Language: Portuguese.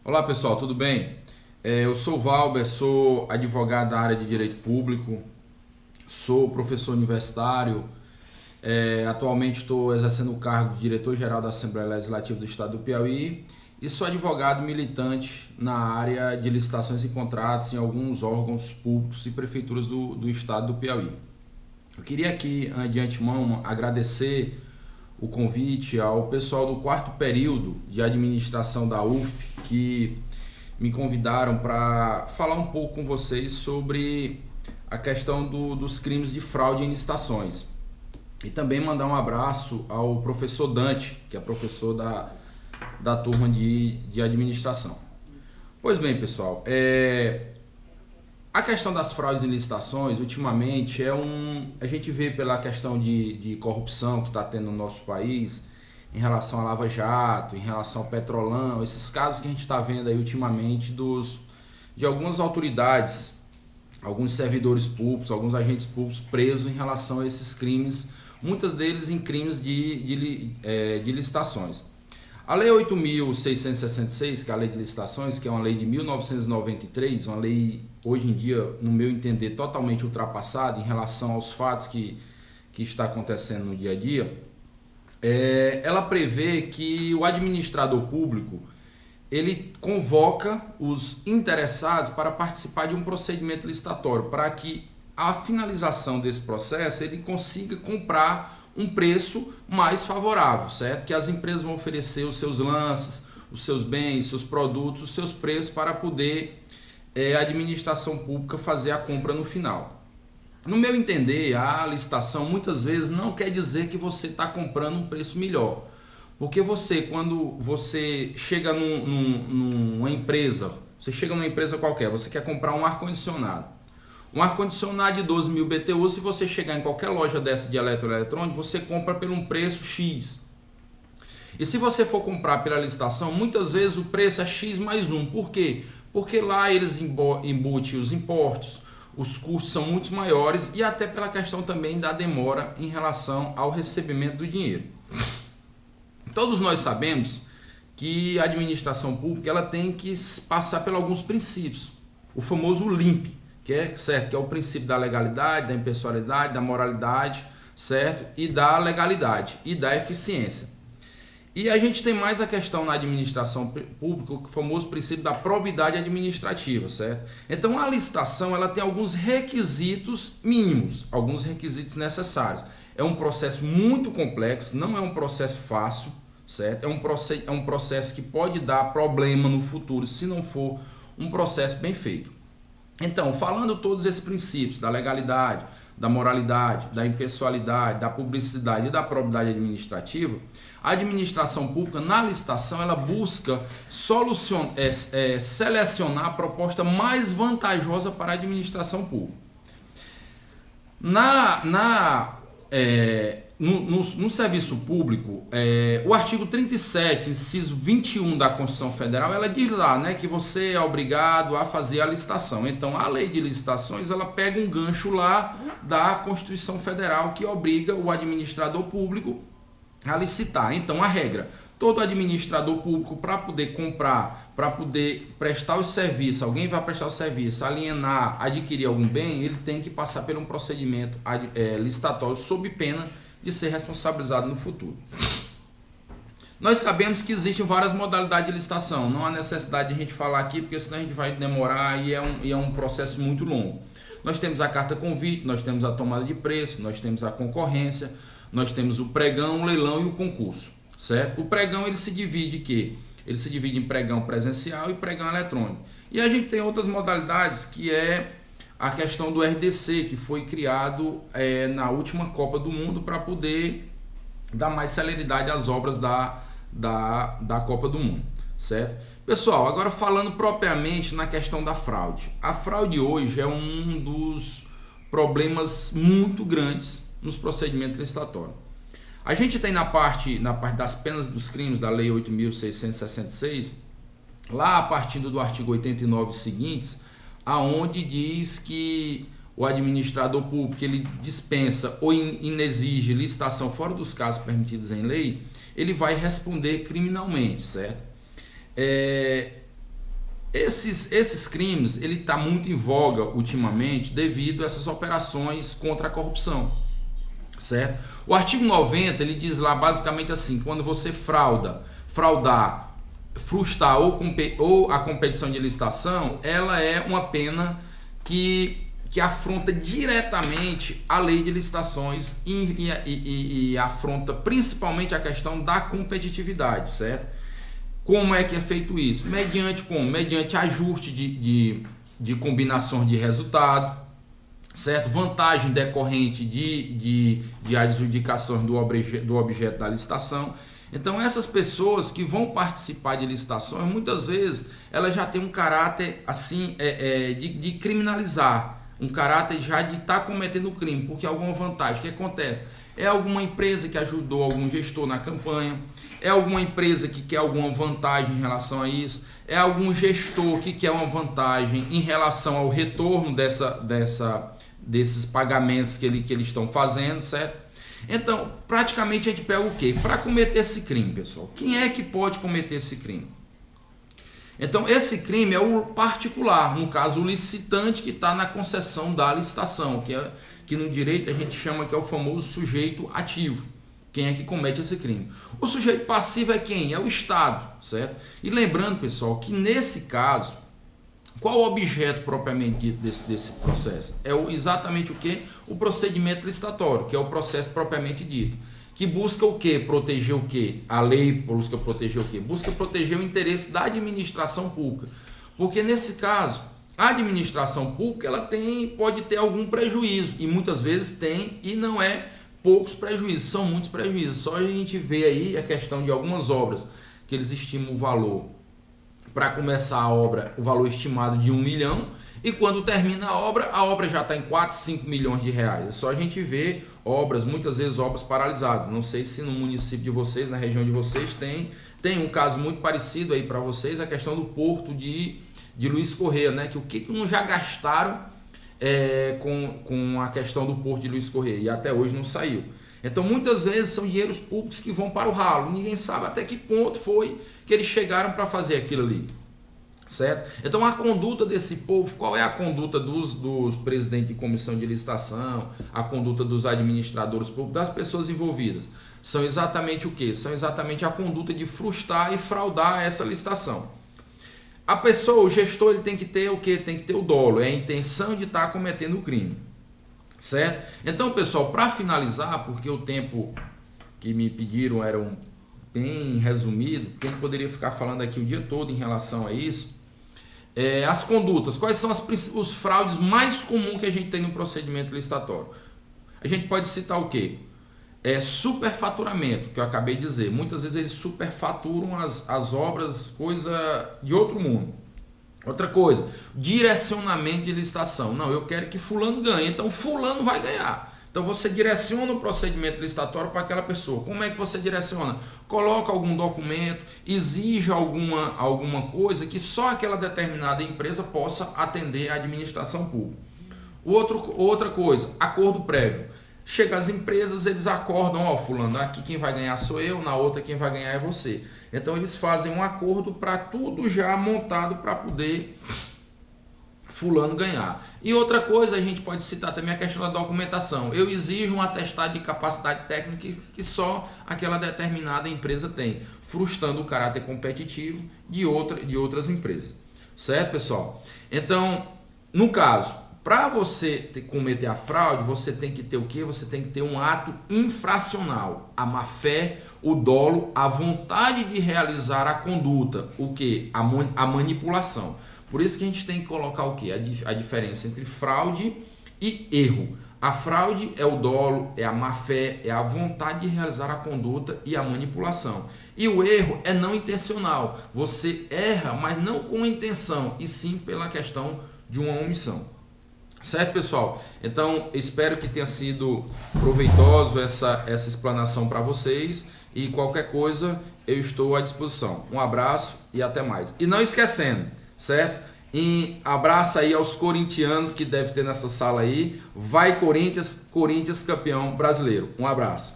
Olá pessoal, tudo bem? Eu sou o Valber, sou advogado da área de Direito Público, sou professor universitário, atualmente estou exercendo o cargo de diretor-geral da Assembleia Legislativa do Estado do Piauí e sou advogado militante na área de licitações e contratos em alguns órgãos públicos e prefeituras do Estado do Piauí. Eu queria aqui, de antemão, agradecer o convite ao pessoal do quarto período de administração da UFP que me convidaram para falar um pouco com vocês sobre a questão dos crimes de fraude em licitações. E também mandar um abraço ao professor Dante, que é professor da turma de administração. Pois bem, pessoal, a questão das fraudes em licitações, ultimamente, a gente vê pela questão de corrupção que está tendo no nosso país, em relação à Lava Jato, em relação ao Petrolão, esses casos que a gente está vendo aí ultimamente de algumas autoridades, alguns servidores públicos, alguns agentes públicos presos em relação a esses crimes, muitas deles em crimes de licitações. A Lei 8.666, que é a Lei de Licitações, que é uma lei de 1993, uma lei, hoje em dia, no meu entender, totalmente ultrapassada em relação aos fatos que está acontecendo no dia a dia, ela prevê que o administrador público ele convoca os interessados para participar de um procedimento licitatório, para que a finalização desse processo ele consiga comprar um preço mais favorável, certo? Que as empresas vão oferecer os seus lances, os seus bens, seus produtos, os seus preços para poder a administração pública fazer a compra no final. No meu entender, a licitação muitas vezes não quer dizer que você está comprando um preço melhor. Porque quando você chega numa empresa, você chega numa empresa qualquer, você quer comprar um ar-condicionado. Um ar-condicionado de 12.000 BTU, se você chegar em qualquer loja dessa de eletroeletrônico, você compra por um preço X. E se você for comprar pela licitação, muitas vezes o preço é X mais 1. Por quê? Porque lá eles embutem os impostos, os custos são muito maiores e até pela questão também da demora em relação ao recebimento do dinheiro. Todos nós sabemos que a administração pública ela tem que passar por alguns princípios. O famoso LIMP, que é o princípio da legalidade, da impessoalidade, da moralidade, certo? E da legalidade e da eficiência. E a gente tem mais a questão na administração pública, o famoso princípio da probidade administrativa, certo? Então a licitação ela tem alguns requisitos mínimos, alguns requisitos necessários. É um processo muito complexo, não é um processo fácil, certo? É um processo que pode dar problema no futuro se não for um processo bem feito. Então, falando todos esses princípios da legalidade, da moralidade, da impessoalidade, da publicidade e da probidade administrativa, a administração pública, na licitação, ela busca selecionar a proposta mais vantajosa para a administração pública. No serviço público, o artigo 37, inciso 21 da Constituição Federal, ela diz lá, né, que você é obrigado a fazer a licitação. Então, a lei de licitações, ela pega um gancho lá da Constituição Federal que obriga o administrador público a licitar. Então, a regra, todo administrador público, para poder comprar, para poder prestar o serviço, alguém vai prestar o serviço, alienar, adquirir algum bem, ele tem que passar por um procedimento licitatório sob pena de ser responsabilizado no futuro. Nós sabemos que existem várias modalidades de licitação, não há necessidade de a gente falar aqui, porque senão a gente vai demorar e é um processo muito longo. Nós temos a carta convite, nós temos a tomada de preço, nós temos a concorrência, nós temos o pregão, o leilão e o concurso, certo? O pregão ele se divide em pregão presencial e pregão eletrônico. E a gente tem outras modalidades que é a questão do RDC, que foi criado na última Copa do Mundo para poder dar mais celeridade às obras da Copa do Mundo, certo? Pessoal, agora falando propriamente na questão da fraude. A fraude hoje é um dos problemas muito grandes nos procedimentos licitatórios. A gente tem na parte das penas dos crimes da Lei 8.666, lá a partir do artigo 89 seguintes, aonde diz que o administrador público ele dispensa ou inexige licitação fora dos casos permitidos em lei, ele vai responder criminalmente, certo? Esses crimes, ele está muito em voga ultimamente devido a essas operações contra a corrupção, certo? O artigo 90, ele diz lá basicamente assim, quando você fraudar, frustrar ou a competição de licitação, ela é uma pena que afronta diretamente a lei de licitações e afronta principalmente a questão da competitividade, certo? Como é que é feito isso? Mediante ajuste de combinações de resultado, certo? Vantagem decorrente de adjudicações do objeto da licitação. Então essas pessoas que vão participar de licitações, muitas vezes elas já têm um caráter assim de criminalizar, um caráter já de estar cometendo crime, porque alguma vantagem. O que acontece? É alguma empresa que ajudou algum gestor na campanha, é alguma empresa que quer alguma vantagem em relação a isso, é algum gestor que quer uma vantagem em relação ao retorno desses pagamentos que eles estão fazendo, certo? Então, praticamente a gente pega o quê? Para cometer esse crime, pessoal. Quem é que pode cometer esse crime? Então, esse crime é o particular, no caso, o licitante que está na concessão da licitação, que no direito a gente chama que é o famoso sujeito ativo. Quem é que comete esse crime? O sujeito passivo é quem? É o Estado, certo? E lembrando, pessoal, que nesse caso, qual o objeto propriamente desse processo? É exatamente o que? O procedimento licitatório, que é o processo propriamente dito. Que busca o quê? Proteger o quê? A lei busca proteger o quê? Busca proteger o interesse da administração pública. Porque nesse caso, a administração pública ela pode ter algum prejuízo, e muitas vezes tem, e não é poucos prejuízos, são muitos prejuízos. Só a gente vê aí a questão de algumas obras, que eles estimam o valor, para começar a obra, o valor estimado de 1 milhão, e quando termina a obra já está em 4, 5 milhões de reais. É só a gente ver obras, muitas vezes obras paralisadas. Não sei se no município de vocês, na região de vocês, tem um caso muito parecido aí para vocês, a questão do porto de Luiz Correia, né? Que o que não já gastaram com a questão do porto de Luiz Correia, e até hoje não saiu. Então muitas vezes são dinheiros públicos que vão para o ralo, ninguém sabe até que ponto foi que eles chegaram para fazer aquilo ali, certo? Então a conduta desse povo, qual é a conduta dos presidentes de comissão de licitação, a conduta dos administradores públicos, das pessoas envolvidas? São exatamente o que? São exatamente a conduta de frustrar e fraudar essa licitação. A pessoa, o gestor, ele tem que ter o que? Tem que ter o dolo, é a intenção de estar cometendo o crime, certo? Então, pessoal, para finalizar, porque o tempo que me pediram era bem resumido, porque a gente poderia ficar falando aqui o dia todo em relação a isso, as condutas, quais são os fraudes mais comuns que a gente tem no procedimento licitatório? A gente pode citar o quê? Superfaturamento, que eu acabei de dizer. Muitas vezes eles superfaturam as obras, coisa de outro mundo. Outra coisa, direcionamento de licitação. Não, eu quero que fulano ganhe, então fulano vai ganhar. Então você direciona o procedimento licitatório para aquela pessoa. Como é que você direciona? Coloca algum documento, exige alguma coisa que só aquela determinada empresa possa atender à administração pública. Outra coisa, acordo prévio. Chega as empresas, eles acordam, fulano, aqui quem vai ganhar sou eu, na outra quem vai ganhar é você. Então eles fazem um acordo para tudo já montado para poder fulano ganhar. E outra coisa, a gente pode citar também a questão da documentação. Eu exijo um atestado de capacidade técnica que só aquela determinada empresa tem, frustrando o caráter competitivo de outras empresas. Certo, pessoal? Então, no caso, para você cometer a fraude, você tem que ter o quê? Você tem que ter um ato infracional, a má-fé, o dolo, a vontade de realizar a conduta, o quê? A manipulação. Por isso que a gente tem que colocar o quê? A diferença entre fraude e erro. A fraude é o dolo, é a má-fé, é a vontade de realizar a conduta e a manipulação. E o erro é não intencional. Você erra, mas não com intenção, e sim pela questão de uma omissão. Certo, pessoal? Então, espero que tenha sido proveitoso essa explanação para vocês, e qualquer coisa eu estou à disposição. Um abraço e até mais. E não esquecendo, certo? E abraço aí aos corintianos que deve ter nessa sala aí. Vai Corinthians, Corinthians campeão brasileiro. Um abraço.